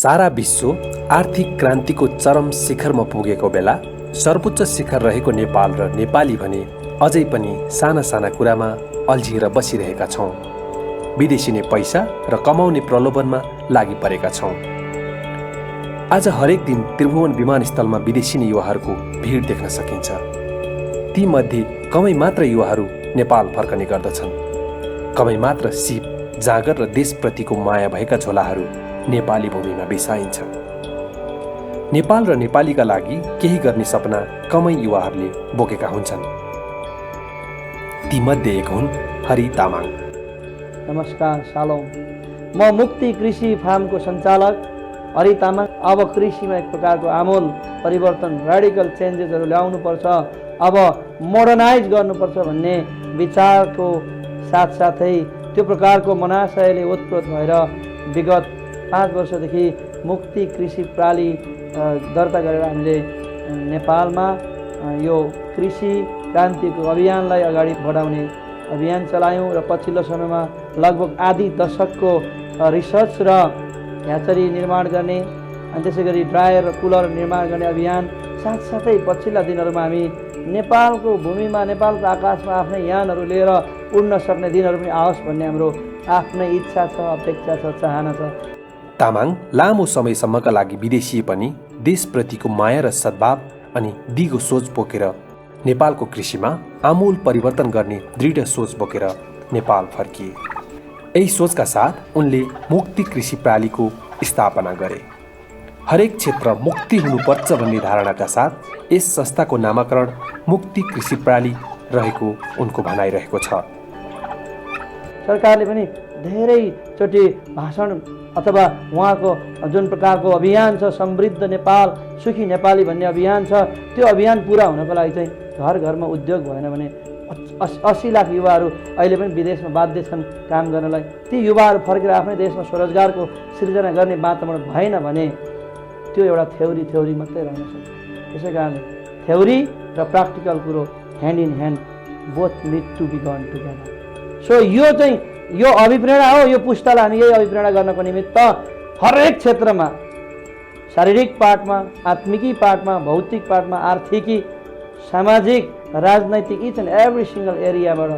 सारा विश्व आर्थिक क्रान्तिको चरम शिखरमा पुगेको बेला सर्वोच्च शिखर रहेको नेपाल र नेपाली भने अझै पनि साना साना कुरामा अल्झिएर बसिरहेका छौँ। विदेशी पैसा र कमाउने प्रलोभनमा लागि परेका छौँ। आज हरेक दिन त्रिभुवन विमानस्थलमा विदेशी युवाहरूको भिड देख्न सकिन्छ। ती मध्ये कमै मात्र युवाहरू नेपाल फर्कने गर्दछन्। कमै मात्र सिप, जाँगर र देशप्रतिको माया भएका झोलाहरू नेपाली भूमिमा बिसाइन्छ। नेपाल र नेपालीका लागि केही गर्ने सपना कमै युवाहरूले बोकेका हुन्छन्। ती मध्ये एक हुन् हरि तामाङ। नमस्कार, सालोम। म मुक्ति कृषि फार्मको सञ्चालक हरि तामाङ। अब कृषिमा एक प्रकारको आमूल परिवर्तन, रेडिकल चेन्जेसहरू ल्याउनुपर्छ, अब मोडर्नाइज गर्नुपर्छ भन्ने विचारको साथसाथै त्यो प्रकारको मनाशयले ओतप्रोत भएर विगत 5 वर्षदेखि मुक्ति कृषि प्रणाली दर्ता गरेर हामीले नेपालमा यो कृषि क्रान्तिको अभियानलाई अगाडि बढाउने अभियान चलायौँ र पछिल्लो समयमा लगभग आधी दशकको रिसर्च र ह्याचरी निर्माण गर्ने अनि त्यसै गरी ड्रायर र कुलर निर्माण गर्ने अभियान साथसाथै पछिल्ला दिनहरूमा हामी नेपालको भूमिमा, नेपालको आकाशमा आफ्नै यानहरू लिएर उड्न सक्ने दिनहरू पनि आओस् भन्ने हाम्रो आफ्नै इच्छा छ, अपेक्षा छ, चाहना छ। तामाङ लामो समयसम्मका लागि विदेशी पनि देशप्रतिको माया र सद्भाव अनि दिगो सोच बोकेर नेपालको कृषिमा आमूल परिवर्तन गर्ने दृढ सोच बोकेर नेपाल फर्किए। यही सोचका साथ उनले मुक्ति कृषि प्रणालीको स्थापना गरे। हरेक क्षेत्र मुक्ति हुनुपर्छ भन्ने धारणाका साथ यस संस्थाको नामाकरण मुक्ति कृषि प्रणाली रहेको उनको भनाइरहेको छ। सरकारले पनि धेरैचोटि भाषण अथवा उहाँको जुन प्रकारको अभियान छ, समृद्ध नेपाल सुखी नेपाली भन्ने अभियान छ, त्यो अभियान पुरा हुनको लागि चाहिँ घर घरमा उद्योग भएन भने 80 लाख युवाहरू अहिले पनि विदेशमा बाध्य छन् काम गर्नलाई। ती युवाहरू फर्केर आफ्नै देशमा स्वरोजगारको सिर्जना गर्ने वातावरण भएन भने त्यो एउटा थ्योरी मात्रै रहन सक्छ। त्यसै कारणले थ्योरी र प्र्याक्टिकल कुरो hand in hand, both need to be gone together. So यो चाहिँ यो अभिप्रेरणा हो। यो पुस्तालाई हामी यही अभिप्रेरणा गर्नको निमित्त हरेक क्षेत्रमा, शारीरिक पार्टमा, आत्मिकी पार्टमा, भौतिक पार्टमा, आर्थिकी, सामाजिक, राजनैतिक, इच एन्ड एभ्री सिङ्गल एरियाबाट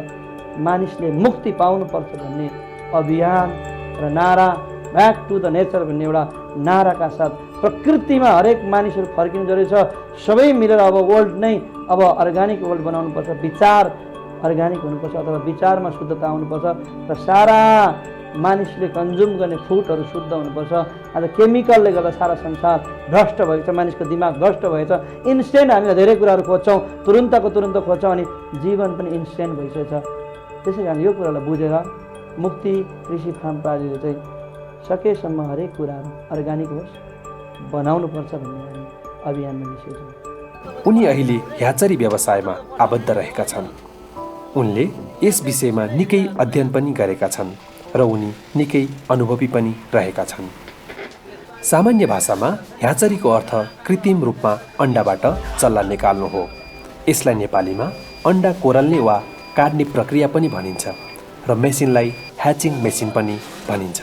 मानिसले मुक्ति पाउनुपर्छ भन्ने अभियान र नारा, ब्याक टु द नेचर भन्ने एउटा नाराका साथ प्रकृतिमा हरेक मानिसहरू फर्किनु जरुरी छ। सबै मिलेर अब वर्ल्ड नै अब अर्ग्यानिक वर्ल्ड बनाउनुपर्छ, विचार अर्ग्यानिक हुनुपर्छ अथवा विचारमा शुद्धता आउनुपर्छ र सारा मानिसले कन्ज्युम गर्ने फुडहरू शुद्ध हुनुपर्छ। आज केमिकलले गर्दा सारा संसार भ्रष्ट भएको छ, मानिसको दिमाग भ्रष्ट भएको छ। इन्स्टेन्ट हामीले धेरै कुराहरू खोज्छौँ, तुरुन्त खोज्छौँ अनि जीवन पनि इन्स्टेन्ट भइसकेको छ। त्यसै कारण यो कुरालाई बुझेर मुक्ति कृषि फार्म प्रणालीले चाहिँ सकेसम्म हरेक कुराहरू अर्ग्यानिक होस्, बनाउनुपर्छ भन्ने हामी अभियानमा निस्केका छौँ। उनी अहिले ह्याचरी व्यवसायमा आबद्ध रहेका छन्। उनले यस विषयमा निकै अध्ययन पनि गरेका छन् र उनी निकै अनुभवी पनि रहेका छन्। सामान्य भाषामा ह्याचरीको अर्थ कृत्रिम रूपमा अन्डाबाट चल्ला निकाल्नु हो। यसलाई नेपालीमा अन्डा कोरल्ने वा काट्ने प्रक्रिया पनि भनिन्छ र मेसिनलाई ह्याचिङ मेसिन पनि भनिन्छ।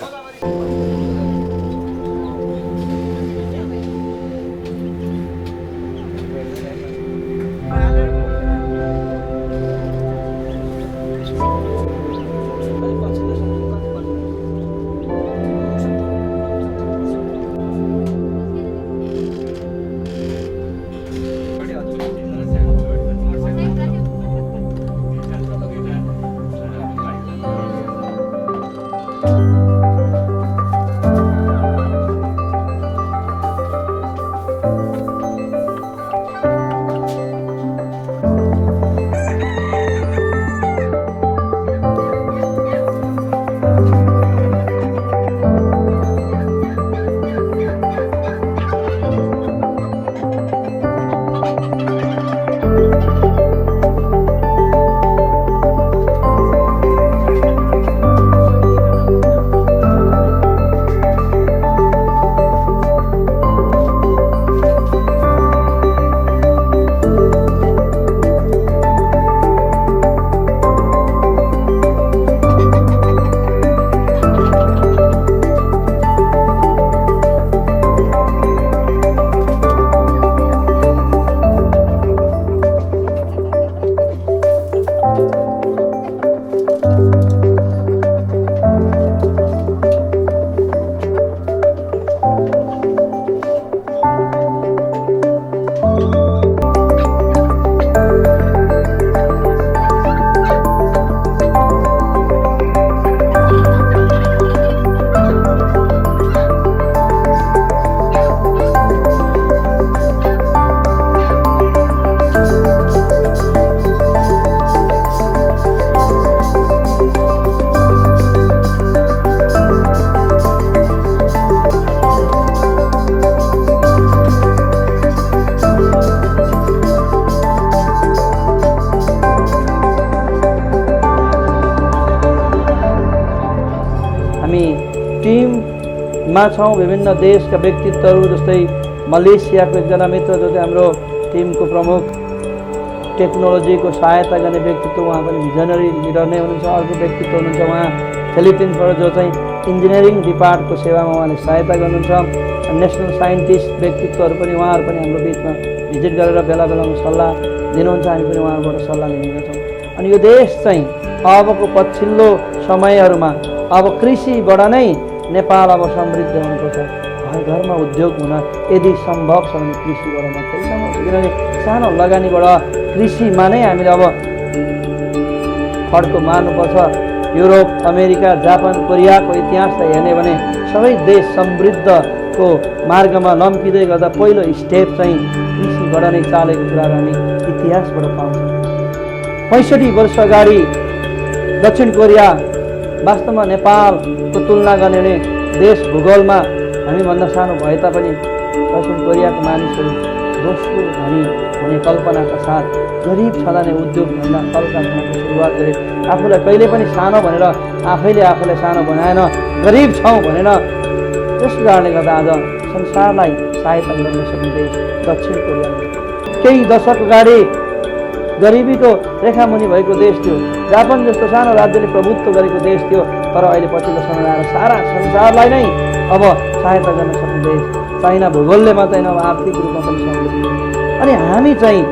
मा छौँ। विभिन्न देशका व्यक्तित्वहरू जस्तै मलेसियाको एकजना मित्र जो चाहिँ हाम्रो टिमको प्रमुख, टेक्नोलोजीको सहायता गर्ने व्यक्तित्व, उहाँ पनि भिजनरी लिडर नै हुनुहुन्छ। अर्को व्यक्तित्व हुनुहुन्छ उहाँ फिलिपिन्सबाट जो चाहिँ इन्जिनियरिङ डिपार्टको सेवामा उहाँले सहायता गर्नुहुन्छ। नेसनल साइन्टिस्ट व्यक्तित्वहरू पनि उहाँहरू पनि हाम्रो बिचमा भिजिट गरेर बेला बेलामा सल्लाह दिनुहुन्छ। हामी पनि उहाँहरूबाट सल्लाह लिने गर्छौँ। अनि यो देश चाहिँ अबको पछिल्लो समयहरूमा अब कृषिबाट नै नेपाल अब समृद्ध हुनुपर्छ। घर घरमा उद्योग हुन यदि सम्भव छ भने कृषिबाट मात्रै सम्भव छ। किनभने सानो लगानीबाट कृषिमा नै हामीले अब फड्को मार्नुपर्छ। युरोप, अमेरिका, जापान, कोरियाको इतिहासलाई हेर्ने भने सबै देश समृद्धको मार्गमा लम्किँदै गर्दा पहिलो स्टेप चाहिँ कृषिबाट नै चालेको कुराहरू हामी इतिहासबाट पाउँछौँ। 65 वर्ष अगाडि दक्षिण कोरिया वास्तवमा नेपालको तुलना गर्ने भने देश भूगोलमा हामीभन्दा सानो भए तापनि दक्षिण कोरियाको मानिसहरू दोस्रो धनी हुने कल्पनाका साथ गरिब छँदा नै उद्योगभन्दा कल कारखानाको सुरुवात गरे। आफूलाई कहिले पनि सानो भनेर आफैले आफूलाई सानो बनाएन, गरिब छौँ भनेर। त्यस कारणले गर्दा आज संसारलाई सहायता गर्न सक्ने देश दक्षिण कोरिया। केही दशक अगाडि गरिबीको रेखामुनि भएको देश थियो। जापान जस्तो सानो राज्यले प्रभुत्व गरेको देश थियो। तर अहिले पछिल्लो समय आएर सारा संसारलाई नै अब सहायता गर्न सक्ने देश। चाइना भूगोलले मात्रै होइन, अब आर्थिक रूपमा पनि समृद्ध। अनि हामी चाहिँ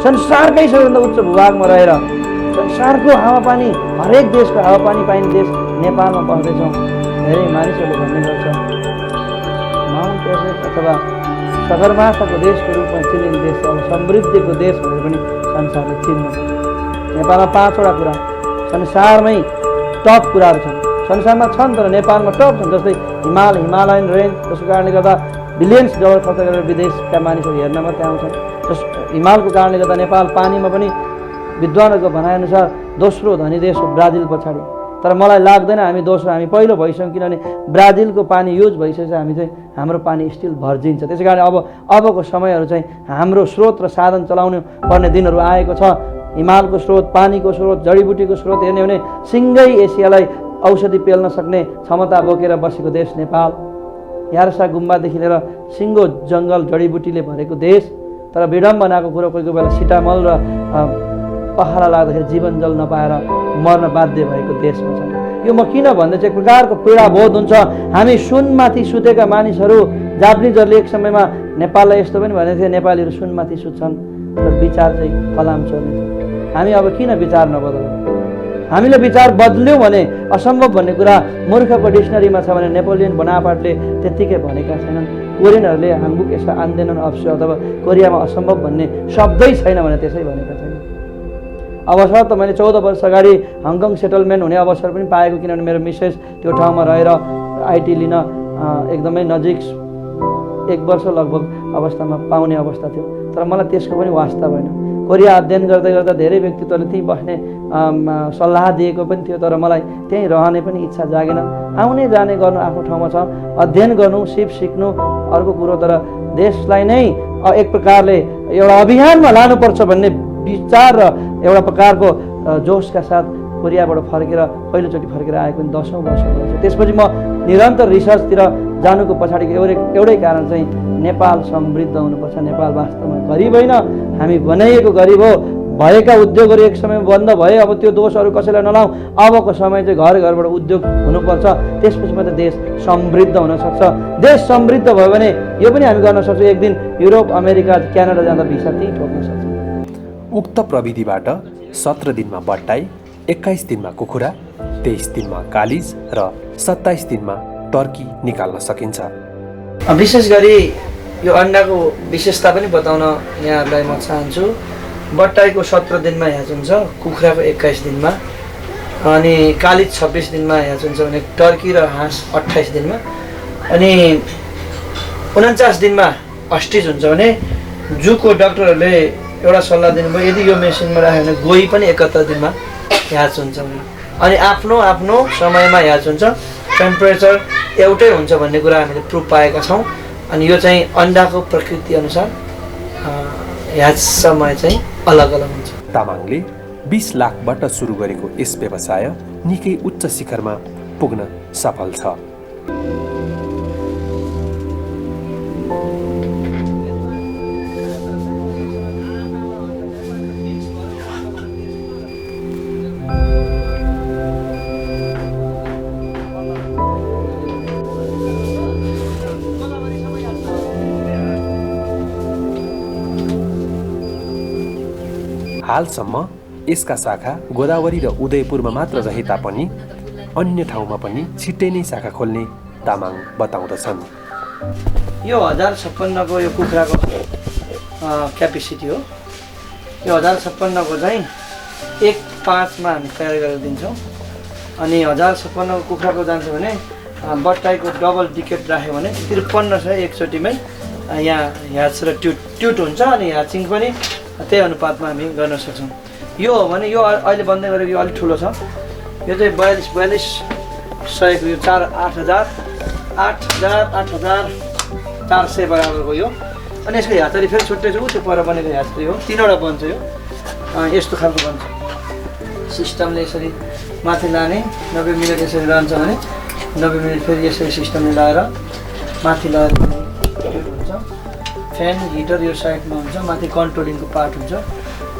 संसारकै सबैभन्दा उच्च भूभागमा रहेर संसारको हावापानी, हरेक देशको हावापानी पाइने देश नेपालमा बस्दैछौँ। धेरै मानिसहरूले भन्ने गर्छ माउन्ट एभरेस्ट अथवा सगरमाथाको देशको रूपमा चिनिने देश अब समृद्धिको देश भनेर पनि संसारले चिन्नु। नेपालमा 5वटा कुरा संसारमै टप कुराहरू छन्। संसारमा छन् तर नेपालमा टप छन्। जस्तै हिमालयन रेन्ज, त्यसको कारणले गर्दा बिलियन्स डलर खर्च गरेर विदेशका मानिसहरू हेर्न मात्रै आउँछन्। हिमालको कारणले गर्दा नेपाल पानीमा पनि विद्वानहरूको भनाइअनुसार दोस्रो धनी देश हो ब्राजिल पछाडि। तर मलाई लाग्दैन हामी दोस्रो, हामी पहिलो भइसक्यौँ। किनभने ब्राजिलको पानी युज भइसकेपछि हामी चाहिँ हाम्रो पानी स्टिल भर्जिन छ। त्यसै कारण अबको समयहरू चाहिँ हाम्रो स्रोत र साधन चलाउनु पर्ने दिनहरू आएको छ। हिमालको स्रोत, पानीको स्रोत, जडीबुटीको स्रोत हेर्ने हो भने सिङ्गै एसियालाई औषधि पेल्न सक्ने क्षमता बोकेर बसेको देश नेपाल। यार्सा गुम्बादेखि लिएर सिङ्गो जङ्गल जडीबुटीले भरेको देश। तर विडम्बनाको कुरो कोही कोही बेला सिटामल र पखाला लाग्दाखेरि जीवन जल नपाएर मर्न बाध्य भएको देशमा छ। यो म किन भन्दा चाहिँ एक प्रकारको पीडा बोध हुन्छ। हामी सुनमाथि सुतेका मानिसहरू, जापानिजहरूले एक समयमा नेपाललाई यस्तो पनि भनेको थिए नेपालीहरू सुनमाथि सुत्छन् र विचार चाहिँ फलाम चल्ने छ। हामी अब किन विचार नबदलौँ? हामीले विचार बदल्यौँ भने असम्भव भन्ने कुरा मूर्खको डिक्सनरीमा छ भने नेपोलियन बोनापार्टले त्यत्तिकै भनेका छैनन्। कोरियनहरूले हाङबुक यसो आन्दोलन अप्सु अथवा कोरियामा असम्भव भन्ने शब्दै छैन भने त्यसै भनेका छैन। अवसर त मैले 14 वर्ष अगाडि हङकङ सेटलमेन्ट हुने अवसर पनि पाएको। किनभने मेरो मिसेस त्यो ठाउँमा रहेर आइटी लिन एकदमै नजिक 1 वर्ष लगभग अवस्थामा पाउने अवस्था थियो। तर मलाई त्यसको पनि वास्ता भएन। कोरिया अध्ययन गर्दै गर्दा धेरै व्यक्तित्वले त्यहीँ बस्ने सल्लाह दिएको पनि थियो। तर मलाई त्यहीँ रहने पनि इच्छा जागेन। आउने जाने गर्नु आफ्नो ठाउँमा छ, अध्ययन गर्नु, सिप सिक्नु अर्को कुरो। तर देशलाई नै एक प्रकारले एउटा अभियानमा लानुपर्छ भन्ने विचार र एउटा प्रकारको जोसका साथ कोरियाबाट फर्केर पहिलोचोटि फर्केर आएको पनि 10औं वर्ष भयो। त्यसपछि म निरन्तर रिसर्चतिर जानुको पछाडिको एउटै कारण चाहिँ नेपाल समृद्ध हुनुपर्छ। नेपाल वास्तवमा गरिब होइन, हामी बनाइएको गरिब हो। भएका उद्योगहरू एक समय बन्द भए, अब त्यो दोषहरू कसैलाई नलाऊ। अबको समय चाहिँ घर घरबाट उद्योग हुनुपर्छ। त्यसपछि मात्रै देश समृद्ध हुनसक्छ। देश समृद्ध भयो भने यो पनि हामी गर्न सक्छौँ। एक दिन युरोप, अमेरिका, क्यानाडा जाँदा भिसा त्यहीँ ठोक्न सक्छौँ। उक्त प्रविधिबाट 17 दिनमा बट्टाई, 21 दिनमा कुखुरा, 23 दिनमा कालिज र 27 दिनमा टर्की निकाल्न सकिन्छ। विशेष गरी यो अन्डाको विशेषता पनि बताउन यहाँहरूलाई म चाहन्छु। बट्टाईको 17 दिनमा ह्याच हुन्छ, कुखुराको 21 दिनमा, अनि कालिज 26 दिनमा ह्याच हुन्छ भने टर्की र हाँस 28 दिनमा, अनि 49 दिनमा अस्टिज हुन्छ भने जूको डाक्टरहरूले एउटा सल्लाह दिनुभयो यदि यो मेसिनमा राख्यो भने गोही पनि 71 दिनमा ह्याच हुन्छ भने। अनि आफ्नो आफ्नो समयमा ह्याच हुन्छ, टेम्परेचर एउटै हुन्छ भन्ने कुरा हामीले प्रुफ पाएका छौँ। अनि यो चाहिँ अन्डाको प्रकृति अनुसार ह्याच समय चाहिँ अलग अलग हुन्छ। तामाङले 20 लाखबाट सुरु गरेको यस व्यवसाय निकै उच्च शिखरमा पुग्न सफल छ। हालसम्म यसका शाखा गोदावरी र उदयपुरमा मात्र रहे तापनि अन्य ठाउँमा पनि छिट्टै नै शाखा खोल्ने तामाङ बताउँदछन्। यो 1056 को यो कुखुराको क्यापेसिटी हो। यो 1056 को चाहिँ 1.5 मा हामी तयार गरेर दिन्छौँ। अनि 1056 को कुखुराको जान्छ भने बट्टाईको डबल डिकेट राख्यो भने 5300 एकचोटिमै यहाँ ह्याच र ट्युट हुन्छ। अनि ह्याचिङ पनि त्यही अनुपातमा हामी गर्न सक्छौँ। यो हो भने यो अहिले बन्दै गरेको यो अलिक ठुलो छ। यो चाहिँ 4200 को यो 8,400 बराबरको यो। अनि यसको ह्याचरी फेरि छुट्टै छ, त्यो पर बनेको ह्याचरी हो। 3वटा बन्छ यो, यस्तो खालको बन्छ। सिस्टमले यसरी माथि लाने 90 मिनट यसरी रहन्छ भने 90 मिनट फेरि यसरी सिस्टमले लगाएर माथि लगाएर हुन्छ। फ्यान हिटर यो साइडमा हुन्छ, माथि कन्ट्रोलिङको पार्ट हुन्छ।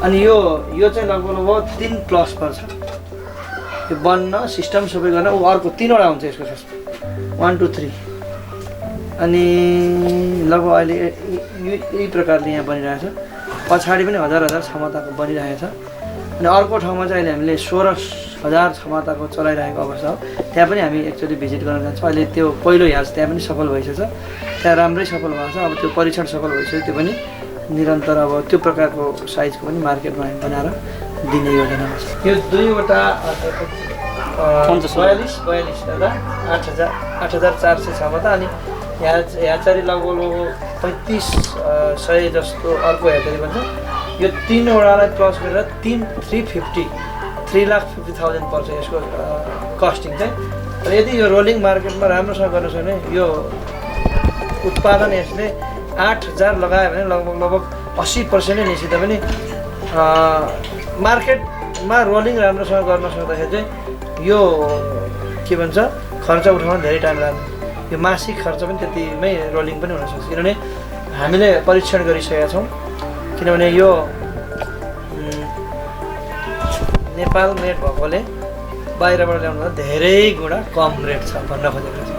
अनि यो चाहिँ लगभग 3+ पर्छ यो बन्न, सिस्टम सबै गर्न। अर्को 3वटा हुन्छ यसको खास 1 2 3। अनि लगभग अहिले यही प्रकारले यहाँ बनिरहेको छ। पछाडि पनि 1000 क्षमताको बनिरहेको छ। अनि अर्को ठाउँमा चाहिँ अहिले हामीले 16000 क्षमताको चलाइरहेको अवस्था हो। त्यहाँ पनि हामी एक्चुअली भिजिट गर्न जान्छौँ। अहिले त्यो पहिलो ह्याच त्यहाँ पनि सफल भइसकेछ, त्यहाँ राम्रै सफल भएको छ। अब त्यो परीक्षण सफल भइसक्यो, त्यो पनि निरन्तर अब त्यो प्रकारको साइजको पनि मार्केटमा हामी बनाएर दिने योजना छ। यो 2वटा 42 दादा 8400 क्षमता। अनि ह्याचरी लगभग 3500 जस्तो अर्को ह्याचरी भन्छ। यो 3वटालाई प्लस गरेर 3,50,000 पर्छ यसको कस्टिङ चाहिँ। र यदि यो रोलिङ मार्केटमा राम्रोसँग गर्न सक्यो भने यो उत्पादन यसले 8000 लगायो भने लगभग 80% नै निस्किँदा पनि मार्केटमा रोलिङ राम्रोसँग गर्न सक्दाखेरि चाहिँ यो के भन्छ खर्च उठाउन धेरै टाइम लाग्छ। यो मासिक खर्च पनि त्यतिमै रोलिङ पनि हुनसक्छ। किनभने हामीले परीक्षण गरिसकेका छौँ। किनभने यो नेपाल मेड भएकोले बाहिरबाट ल्याउनु धेरै गुणा कम रेट छ भन्न खोजेको छ।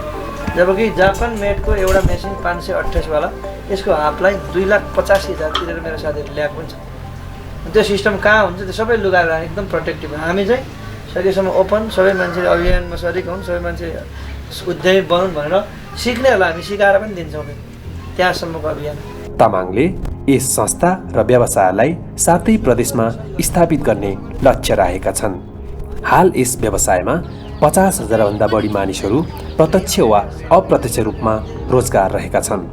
जबकि जापान मेडको एउटा मेसिन 528 वाला यसको हाफलाई 2,85,000 तिरेर मेरो साथीहरू ल्याएको पनि छ। त्यो सिस्टम कहाँ हुन्छ, त्यो सबै लुगाएर एकदम प्रोटेक्टिभ। हामी चाहिँ सकेसम्म ओपन, सबै मान्छेले अभियानमा सरिक हुन्, सबै मान्छे उद्यमी बनुन् भनेर सिक्नेहरूलाई हामी सिकाएर पनि दिन्छौँ त्यहाँसम्मको अभियान। तामाङले यस संस्था र व्यवसायलाई 7 प्रदेशमा स्थापित गर्ने लक्ष्य राखेका छन्। हाल यस व्यवसायमा 50,000 भन्दा बढी मानिसहरू प्रत्यक्ष वा अप्रत्यक्ष रूपमा रोजगार रहेका छन्।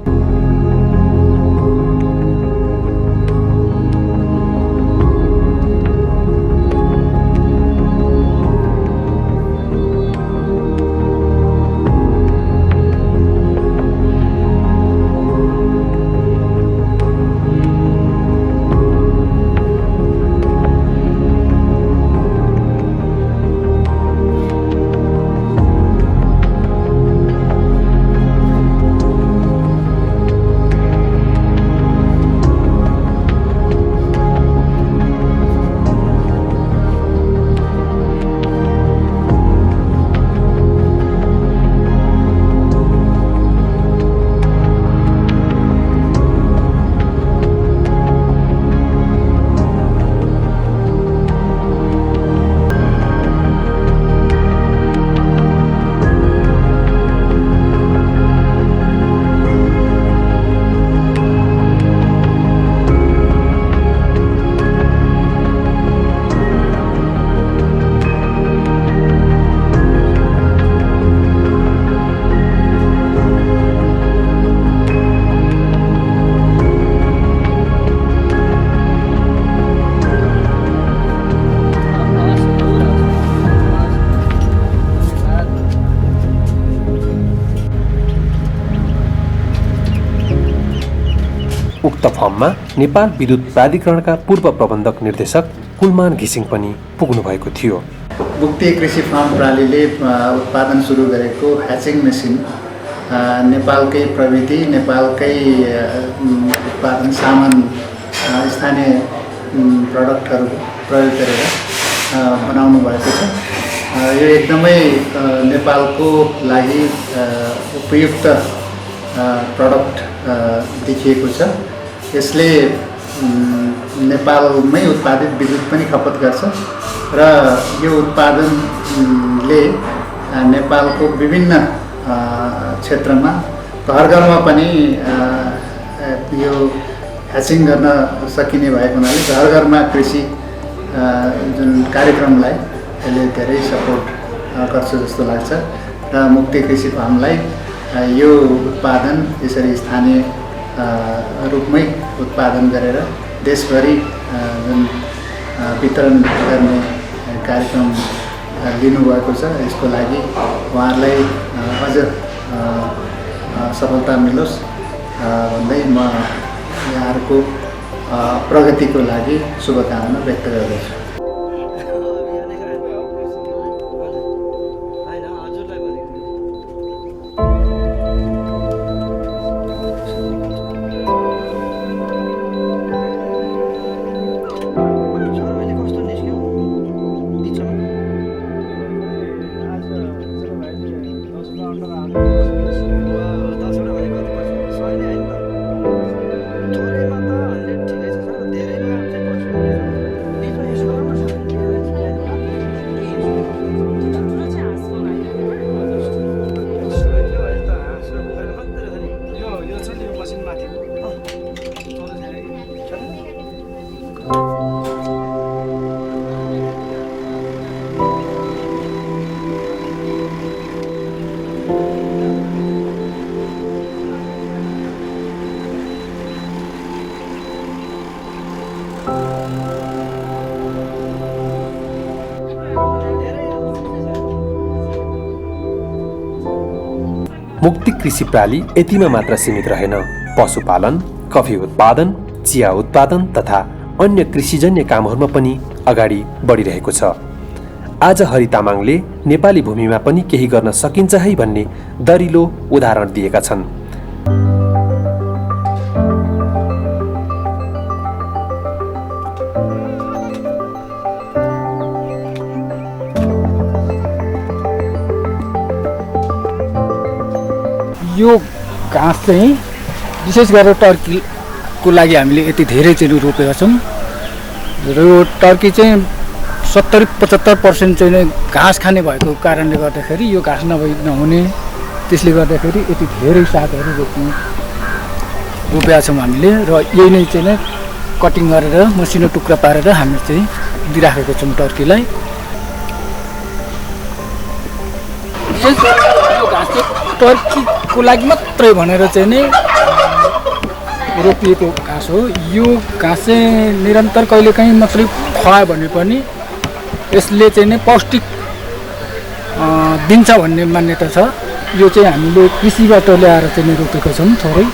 उक्त फर्ममा नेपाल विद्युत प्राधिकरणका पूर्व प्रबन्धक निर्देशक कुलमान घिसिङ पनि पुग्नु भएको थियो। बुक्ति कृषि फार्म प्रणालीले उत्पादन सुरु गरेको ह्याचिङ मेसिन नेपालकै प्रविधि, नेपालकै उत्पादन सामान, स्थानीय प्रडक्टहरू प्रयोग गरेर बनाउनु भएको छ। यो एकदमै नेपालको लागि उपयुक्त प्रडक्ट देखिएको छ। यसले नेपालमै उत्पादित विद्युत पनि खपत गर्छ र यो उत्पादनले नेपालको विभिन्न क्षेत्रमा घर घरमा पनि यो ह्याचिङ गर्न सकिने भएको हुनाले घर घरमा कृषि जुन कार्यक्रमलाई यसले धेरै सपोर्ट गर्छ जस्तो लाग्छ र मुक्ति कृषि फार्मलाई यो उत्पादन यसरी स्थानीय रूपमै उत्पादन गरेर देशभरि जुन वितरण गर्ने कार्यक्रम लिनुभएको छ यसको लागि उहाँहरूलाई अझ सफलता मिलोस् भन्दै म यहाँहरूको प्रगतिको लागि शुभकामना व्यक्त गर्दछु। मुक्ति कृषि प्राली यतिमा मात्र सीमित रहेन। पशुपालन, कफी उत्पादन, चिया उत्पादन तथा अन्य कृषिजन्य कामहरूमा पनि अगाडि बढिरहेको छ। आज हरि तामाङले नेपाली भूमिमा पनि केही गर्न सकिन्छ है भन्ने दरिलो उदाहरण दिएका छन्। यो घाँस चाहिँ विशेष गरेर टर्कीको लागि हामीले यति धेरै चाहिँ रोपेका छौँ र यो टर्की चाहिँ 70-75% चाहिँ घाँस खाने भएको कारणले गर्दाखेरि यो घाँस नहुने, त्यसले गर्दाखेरि यति धेरै सागहरू रोपेका छौँ हामीले र यही नै चाहिँ कटिङ गरेर मसिनो टुक्रा पारेर हामी चाहिँ दिइराखेको छौँ टर्कीलाई। यो घाँस चाहिँ टर्कीको लागि मात्रै भनेर चाहिँ नै रोपिएको घाँस हो। यो घाँस चाहिँ निरन्तर कहिलेकाहीँ मात्रै खुवायो भने पनि यसले चाहिँ नै पौष्टिक दिन्छ भन्ने मान्यता छ। यो चाहिँ हामीले कृषिबाट ल्याएर चाहिँ नै रोपेको छौँ थोरै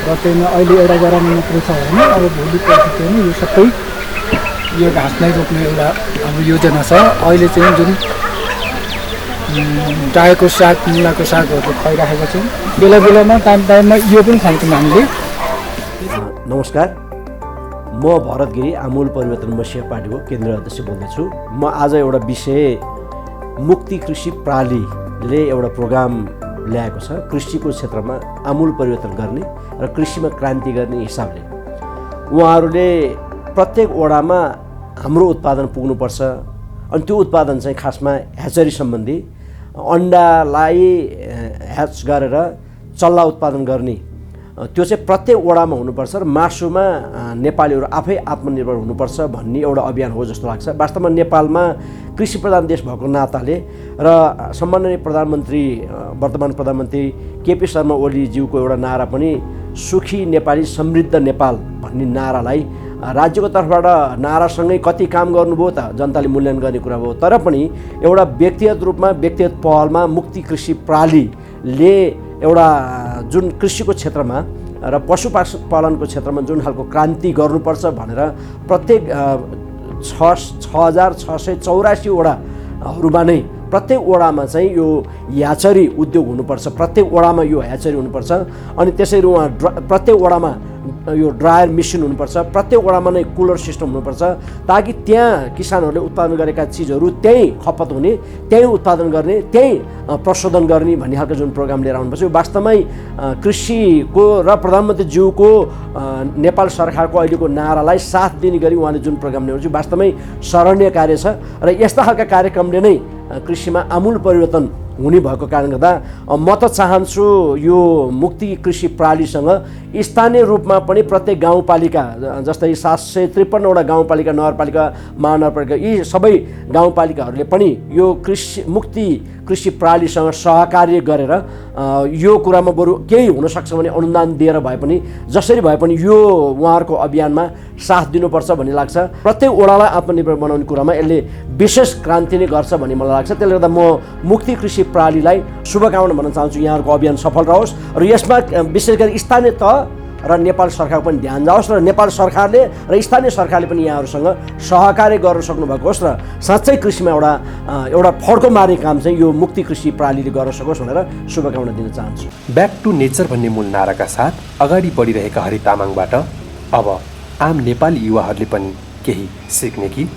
र चाहिँ अहिले एउटा गराउनु मात्रै छ भने अब भोलिपर्सि चाहिँ यो सबै यो घाँस नै रोप्ने एउटा अब योजना छ। अहिले चाहिँ जुन डाएको साग, मुलाको सागहरू खुवाइराखेको छौँ। बेला बेलामा टाइममा यो पनि खान्छौँ हामीले। नमस्कार, म भरत गिरी आमूल परिवर्तन मसिया पार्टीको केन्द्रीय अध्यक्ष बोल्दैछु। म आज एउटा विषय मुक्ति कृषि प्रालीले एउटा प्रोग्राम ल्याएको छ कृषिको क्षेत्रमा आमूल परिवर्तन गर्ने र कृषिमा क्रान्ति गर्ने हिसाबले। उहाँहरूले प्रत्येक वडामा हाम्रो उत्पादन पुग्नुपर्छ अनि त्यो उत्पादन चाहिँ खासमा ह्याचरी सम्बन्धी अन्डालाई ह्याच गरेर चल्ला उत्पादन गर्ने त्यो चाहिँ प्रत्येक वडामा हुनुपर्छ र मासुमा नेपालीहरू आफै आत्मनिर्भर हुनुपर्छ भन्ने एउटा अभियान हो जस्तो लाग्छ। वास्तवमा नेपालमा कृषि प्रधान देश भएको नाताले र सम्माननीय प्रधानमन्त्री वर्तमान प्रधानमन्त्री केपी शर्मा ओलीज्यूको एउटा नारा पनि सुखी नेपाली समृद्ध नेपाल भन्ने नारालाई राज्यको तर्फबाट नारासँगै कति काम गर्नुभयो त जनताले मूल्याङ्कन गर्ने कुरा हो। तर पनि एउटा व्यक्तिगत रूपमा व्यक्तिगत पहलमा मुक्ति कृषि प्रालीले एउटा जुन कृषिको क्षेत्रमा र पशुपालनको क्षेत्रमा जुन खालको क्रान्ति गर्नुपर्छ भनेर प्रत्येक 6,684 वडाहरूमा नै प्रत्येक वडामा चाहिँ यो ह्याचरी उद्योग हुनुपर्छ, प्रत्येक वडामा यो ह्याचरी हुनुपर्छ। अनि त्यसरी उहाँ प्रत्येक वडामा यो ड्रायर मेसिन हुनुपर्छ, प्रत्येक वडामा नै कुलर सिस्टम हुनुपर्छ, ताकि त्यहाँ किसानहरूले उत्पादन गरेका चिजहरू त्यहीँ खपत हुने, त्यहीँ उत्पादन गर्ने, त्यहीँ प्रशोधन गर्ने भन्ने खालको जुन प्रोग्राम लिएर आउनुपर्छ। यो वास्तवमै कृषिको र प्रधानमन्त्रीज्यूको नेपाल सरकारको अहिलेको नारालाई साथ दिने गरी उहाँले जुन प्रोग्राम ल्याउनु चाहिँ वास्तवमै सराहनीय कार्य छ र यस्ता खालका कार्यक्रमले नै कृषिमा आमूल परिवर्तन हुने भएको कारणले गर्दा म त चाहन्छु यो मुक्ति कृषि प्रणालीसँग स्थानीय रूपमा पनि प्रत्येक गाउँपालिका जस्तै 753वटा गाउँपालिका, नगरपालिका, महानगरपालिका, यी सबै गाउँपालिकाहरूले पनि यो मुक्ति कृषि प्रणालीसँग सहकार्य गरेर यो कुरामा बरु केही हुनसक्छ भने अनुदान दिएर भए पनि जसरी भए पनि यो उहाँहरूको अभियानमा साथ दिनुपर्छ भन्ने लाग्छ। प्रत्येक वडालाई आत्मनिर्भर बनाउने कुरामा यसले विशेष क्रान्ति नै गर्छ भन्ने मलाई लाग्छ। त्यसले गर्दा म मुक्ति कृषि प्रणालीलाई शुभकामना भन्न चाहन्छु। यहाँहरूको अभियान सफल रहोस् र यसमा विशेष गरी स्थानीय तह र नेपाल सरकारको पनि ध्यान जाओस् र नेपाल सरकारले र स्थानीय सरकारले पनि यहाँहरूसँग सहकार्य गर्न सक्नुभएको होस् र साँच्चै कृषिमा एउटा फड्को मार्ने काम चाहिँ यो मुक्ति कृषि प्रणालीले गर्न सकोस् भनेर शुभकामना दिन चाहन्छु। ब्याक टु नेचर भन्ने मूल नाराका साथ अगाडि बढिरहेका हरि तामाङबाट अब आम नेपाली युवाहरूले पनि केही सिक्ने कि